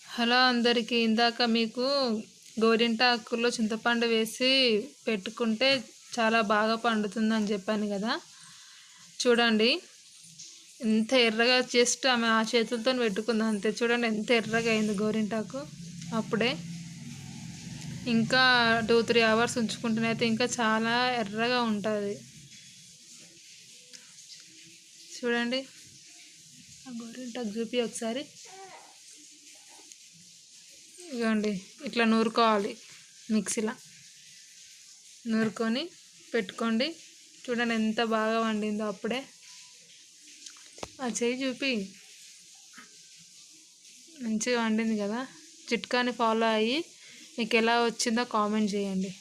Hello అందరికీ. ఇందాక మీకు గోరింటాకుల్లో చింతపండు వేసి పెట్టుకుంటే చాలా బాగా పండుతుందని చెప్పాను కదా. చూడండి ఎంత ఎర్రగా, జస్ట్ ఆమె ఆ చేతులతో పెట్టుకుంది అంతే. చూడండి ఎంత ఎర్రగా అయింది గోరింటాకు. అప్పుడే ఇంకా 2-3 అవర్స్ ఉంచుకుంటేనైతే ఇంకా చాలా ఎర్రగా ఉంటుంది. చూడండి ఆ గోరింటాకు చూపి ఒకసారి. ఇవ్వండి ఇట్లా నూరుకోవాలి, మిక్సీలో నూరుకొని పెట్టుకోండి. చూడండి ఎంత బాగా వండిందో అప్పుడే. ఆ చేయి చూపి. మంచిగా వండింది కదా. చిట్కాని ఫాలో అయ్యి మీకు ఎలా వచ్చిందో కామెంట్ చేయండి.